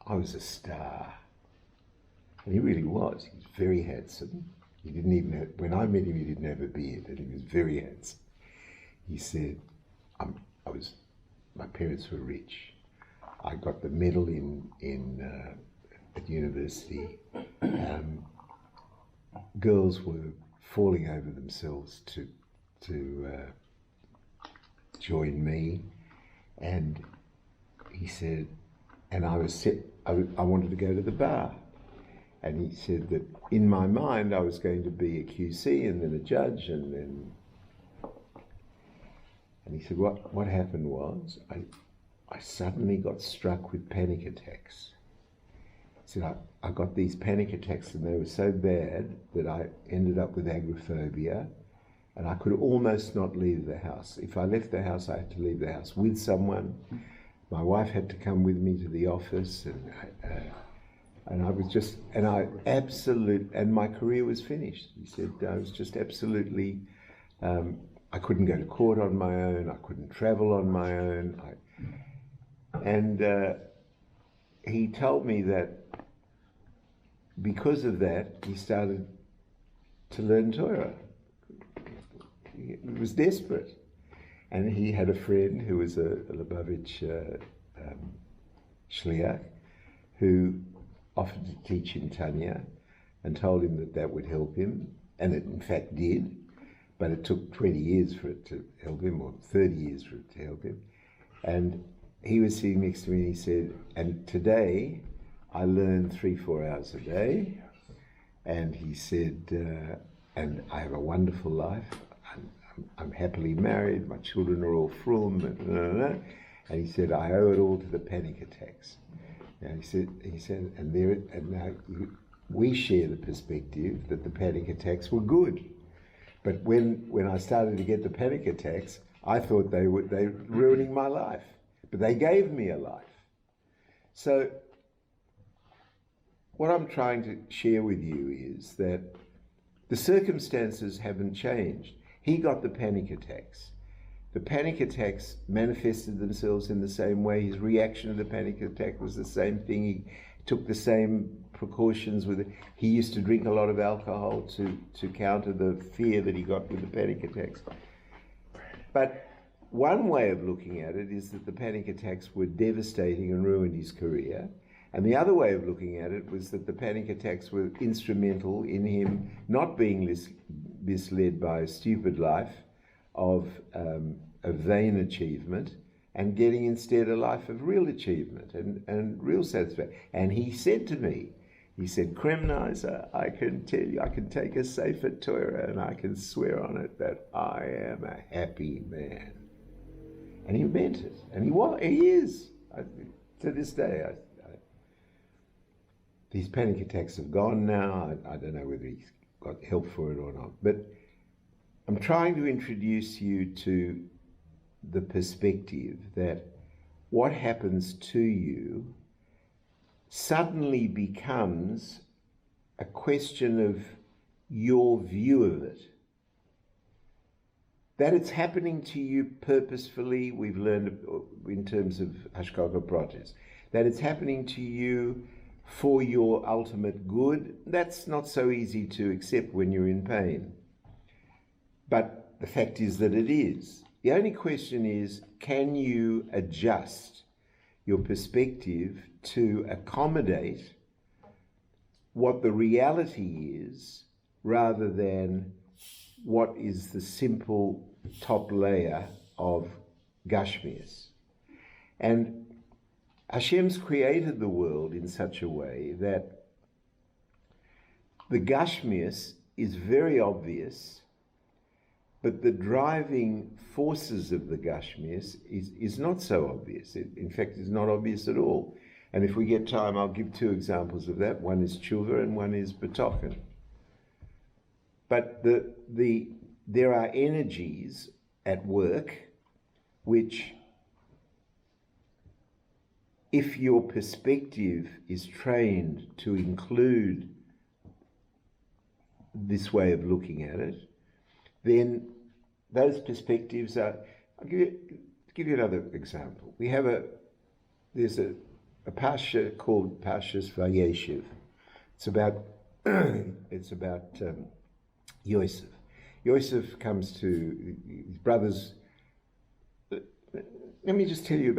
I was a star. And he really was. He was very handsome. He didn't even have, when I met him, he didn't have a beard, and he was very handsome. He said, my parents were rich. I got the medal at university. Girls were falling over themselves to join me, and he said, and I wanted to go to the bar, and he said that in my mind I was going to be a QC and then a judge, and he said what happened was I suddenly got struck with panic attacks. He said I got these panic attacks and they were so bad that I ended up with agoraphobia, and I could almost not leave the house. If I left the house, I had to leave the house with someone. My wife had to come with me to the office, and I was just, and my career was finished. He said I was just absolutely, I couldn't go to court on my own, I couldn't travel on my own, and he told me that because of that, he started to learn Torah. He was desperate. And he had a friend who was a Lubavitch shliach who offered to teach him Tanya and told him that that would help him. And it in fact did, but it took 20 years for it to help him, or 30 years for it to help him. And he was sitting next to me and he said, and today I learn 3-4 hours a day. And he said, and I have a wonderful life. I'm happily married. My children are all from, and he said, I owe it all to the panic attacks. And he said, and now we share the perspective that the panic attacks were good. But when I started to get the panic attacks, I thought they were ruining my life. But they gave me a life. So what I'm trying to share with you is that the circumstances haven't changed. He got the panic attacks. The panic attacks manifested themselves in the same way. His reaction to the panic attack was the same thing. He took the same precautions with it. He used to drink a lot of alcohol to counter the fear that he got with the panic attacks. But one way of looking at it is that the panic attacks were devastating and ruined his career. And the other way of looking at it was that the panic attacks were instrumental in him not being misled by a stupid life of vain achievement and getting instead a life of real achievement and real satisfaction. And he said to me, he said, Kremnizer, I can tell you, I can take a Sefer Torah and I can swear on it that I am a happy man. And he meant it. And he is. To this day, these panic attacks have gone now. I don't know whether he's got help for it or not. But I'm trying to introduce you to the perspective that what happens to you suddenly becomes a question of your view of it. That it's happening to you purposefully, we've learned in terms of Hashgacha Pratis. That it's happening to you for your ultimate good, that's not so easy to accept when you're in pain. But the fact is that it is. The only question is, can you adjust your perspective to accommodate what the reality is rather than what is the simple top layer of Gashmias? And Hashem's created the world in such a way that the Gashmias is very obvious, but the driving forces of the Gashmias is not so obvious. It, in fact, is not obvious at all. And if we get time, I'll give 2 examples of that. One is tshuva and one is betochen. But there are energies at work which, if your perspective is trained to include this way of looking at it, then those perspectives are. I'll give you another example. There's a a parsha called Parshas Vayeshev. It's about Yosef. Yosef comes to his brothers. Let me just tell you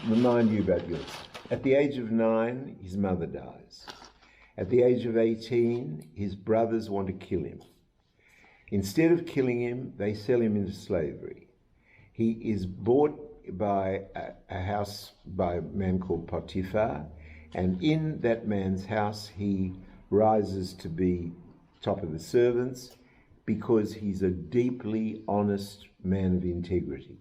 remind you about Yosef. At the age of 9, his mother dies. At the age of 18, his brothers want to kill him. Instead of killing him, they sell him into slavery. He is bought by a house by a man called Potiphar, and in that man's house he rises to be top of the servants because he's a deeply honest man of integrity.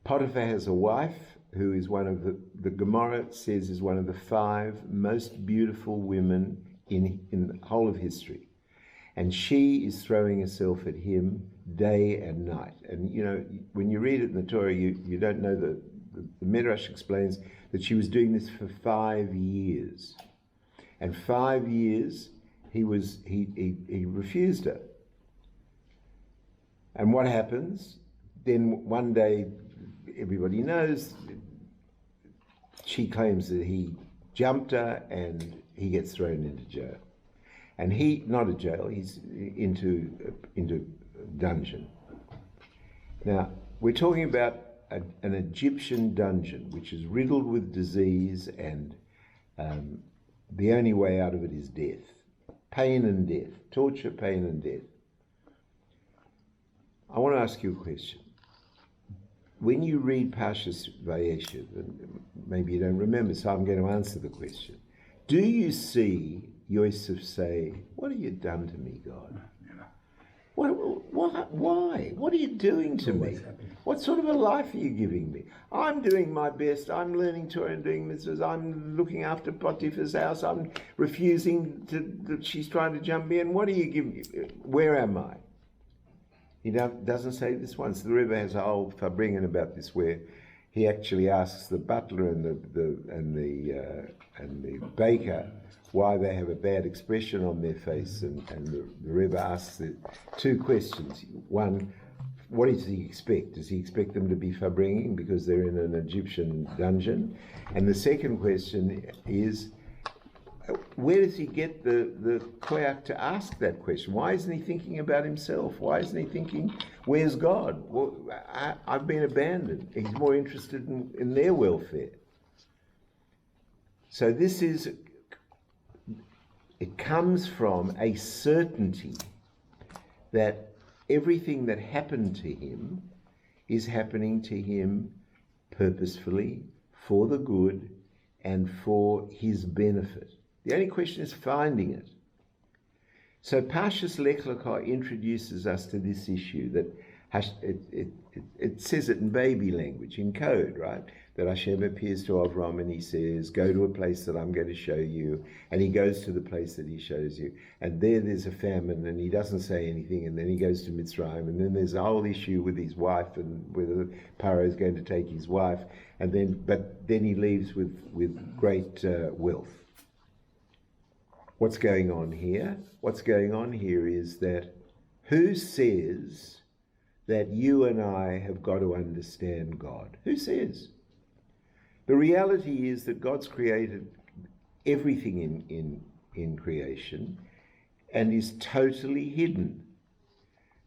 Potiphar has a wife who is one of the Gemara says is one of the 5 most beautiful women in the whole of history. And she is throwing herself at him day and night. And you know, when you read it in the Torah, you don't know the Midrash explains that she was doing this for 5 years. And 5 years he refused her. And what happens? Then one day, everybody knows, she claims that he jumped her and he gets thrown into jail. And not a jail, he's into dungeon. Now, we're talking about an Egyptian dungeon, which is riddled with disease, and the only way out of it is death. Pain and death. Torture, pain and death. I want to ask you a question. When you read Parshas Vayeshev, and maybe you don't remember, so I'm going to answer the question. Do you see Yosef say, "What have you done to me, God? Why? What are you doing to me? What sort of a life are you giving me? I'm doing my best. I'm learning Torah and doing mitzvahs. I'm looking after Potiphar's house. I'm refusing that she's trying to jump me in. What are you giving me? Where am I?" He doesn't say this once. The Rebbe has a whole farbrengen about this, where he actually asks the butler and the baker why they have a bad expression on their face, and the Rebbe asks the 2 questions. One, what does he expect? Does he expect them to be farbrengen because they're in an Egyptian dungeon? And the second question is, where does he get the koyach to ask that question? Why isn't he thinking about himself? Why isn't he thinking, where's God? Well, I've been abandoned. He's more interested in their welfare. So it comes from a certainty that everything that happened to him is happening to him purposefully, for the good, and for his benefit. The only question is finding it. So Parshas LECH-LECHA introduces us to this issue that it says it in baby language, in code, right? That Hashem appears to Avram and he says, "Go to a place that I'm going to show you." And he goes to the place that he shows you. And there's a famine, and he doesn't say anything. And then he goes to Mitzrayim. And then there's a whole issue with his wife and whether Paro is going to take his wife. But then he leaves with great wealth. What's going on here? What's going on here is that who says that you and I have got to understand God? Who says? The reality is that God's created everything in creation and is totally hidden.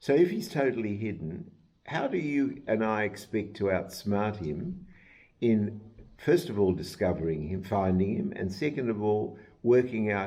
So if he's totally hidden, how do you and I expect to outsmart him in, first of all, discovering him, finding him, and second of all, working out